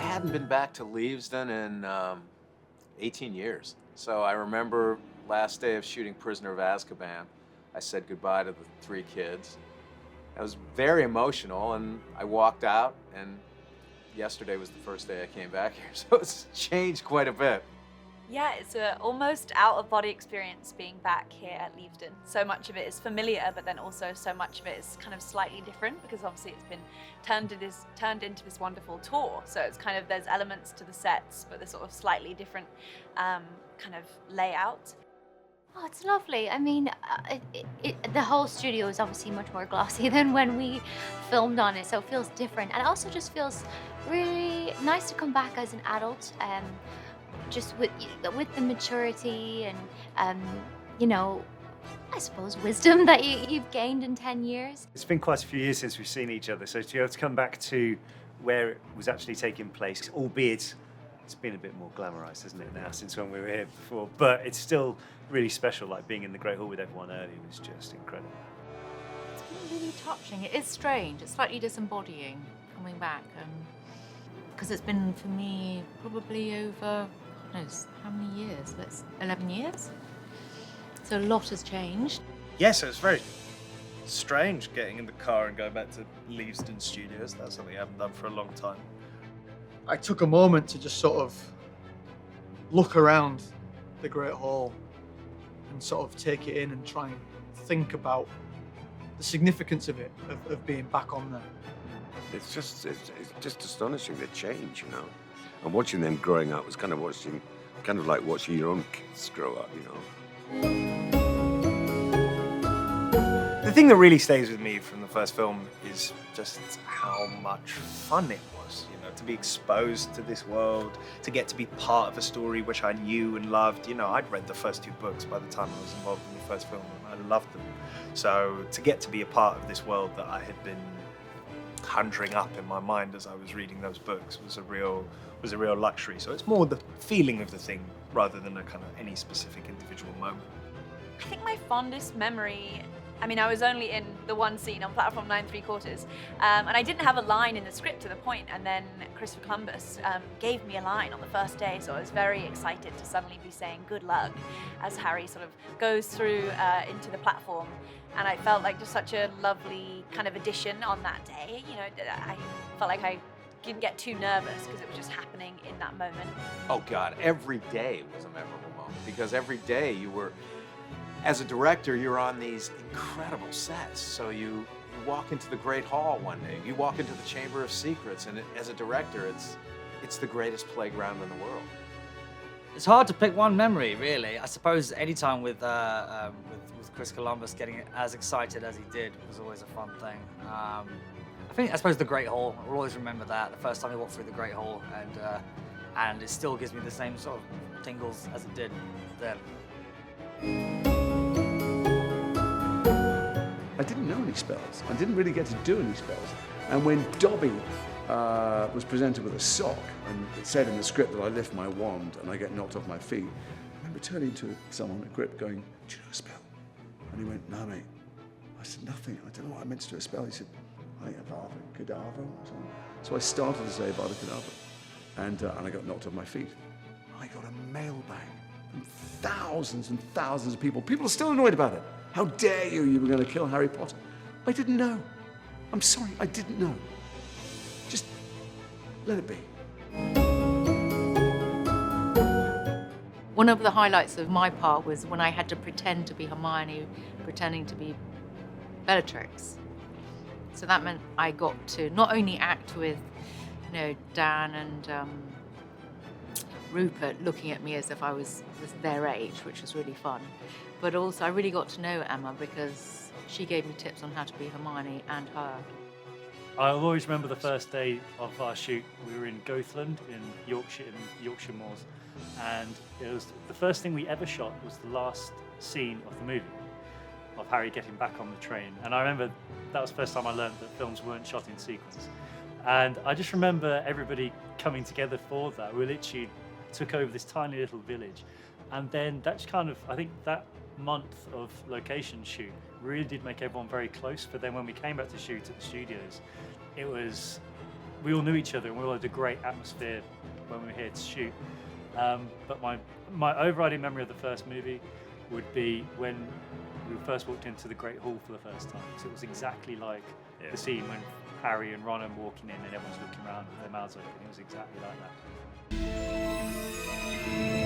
hadn't been back to Leavesden in 18 years. So I remember last day of shooting Prisoner of Azkaban, I said goodbye to the 3 kids. I was very emotional, and I walked out, and yesterday was the first day I came back here, so it's changed quite a bit. Yeah, it's an almost out-of-body experience being back here at Leavesden. So much of it is familiar, but then also so much of it is kind of slightly different, because obviously it's been turned into this wonderful tour. So it's kind of, there's elements to the sets, but they're sort of slightly different kind of layout. Oh, it's lovely. I mean, the whole studio is obviously much more glossy than when we filmed on it, so it feels different. And it also just feels really nice to come back as an adult, just with the maturity and, you know, I suppose wisdom that you've gained in 10 years. It's been quite a few years since we've seen each other, so to be able to come back to where it was actually taking place, albeit it's been a bit more glamorized, isn't it, now, since when we were here before, but it's still really special, like being in the Great Hall with everyone earlier was just incredible. It's been really touching. It is strange. It's slightly disembodying coming back, because it's been, for me, probably over, God knows, how many years? That's 11 years? So a lot has changed. Yeah, so it's very strange getting in the car and going back to Leavesden Studios. That's something I haven't done for a long time. I took a moment to just sort of look around the Great Hall and sort of take it in and try and think about the significance of it, of being back on there. It's just astonishing, the change, you know. And watching them growing up was kind of like watching your own kids grow up, you know. The thing that really stays with me from the first film is just how much fun it was, you know, to be exposed to this world, to get to be part of a story which I knew and loved. You know, I'd read the first 2 books by the time I was involved in the first film, and I loved them. So to get to be a part of this world that I had been conjuring up in my mind as I was reading those books was a real luxury. So it's more the feeling of the thing rather than a kind of any specific individual moment. I think my fondest memory, I mean, I was only in the one scene on platform 9 3/4, and I didn't have a line in the script to the point, and then Christopher Columbus gave me a line on the first day, so I was very excited to suddenly be saying good luck as Harry sort of goes through into the platform, and I felt like just such a lovely kind of addition on that day. You know, I felt like I didn't get too nervous because it was just happening in that moment. Oh God, every day was a memorable moment, because every day you were, as a director, you're on these incredible sets. So you walk into the Great Hall one day, you walk into the Chamber of Secrets, and as a director, it's the greatest playground in the world. It's hard to pick one memory, really. I suppose any time with Chris Columbus getting as excited as he did was always a fun thing. I suppose the Great Hall. I'll always remember that, the first time I walked through the Great Hall, and it still gives me the same sort of tingles as it did then. I didn't know any spells. I didn't really get to do any spells. And when Dobby was presented with a sock and it said in the script that I lift my wand and I get knocked off my feet, I remember turning to someone at Grip going, "Do you know a spell?" And he went, "No, mate." I said, "Nothing. I don't know what I meant to do a spell." He said, "I think Avada Kedavra or something." So I started to say Avada Kedavra, and I got knocked off my feet. I got a mailbag from thousands and thousands of people. People are still annoyed about it. How dare you? You were going to kill Harry Potter. I didn't know. I'm sorry, I didn't know. Just let it be. One of the highlights of my part was when I had to pretend to be Hermione, pretending to be Bellatrix. So that meant I got to not only act with, you know, Dan and Rupert looking at me as if I was their age, which was really fun, but also I really got to know Emma because she gave me tips on how to be Hermione and her. I'll always remember the first day of our shoot. We were in Goathland in Yorkshire Moors, and it was the first thing we ever shot was the last scene of the movie, of Harry getting back on the train. And I remember that was the first time I learned that films weren't shot in sequence. And I just remember everybody coming together for that. We literally took over this tiny little village. And then that's kind of, I think that month of location shoot really did make everyone very close. But then when we came back to shoot at the studios, it was we all knew each other and we all had a great atmosphere when we were here to shoot. But my overriding memory of the first movie would be when we first walked into the Great Hall for the first time. So it was exactly like the scene when Harry and Ron are walking in and everyone's looking around with their mouths open. It was exactly like that.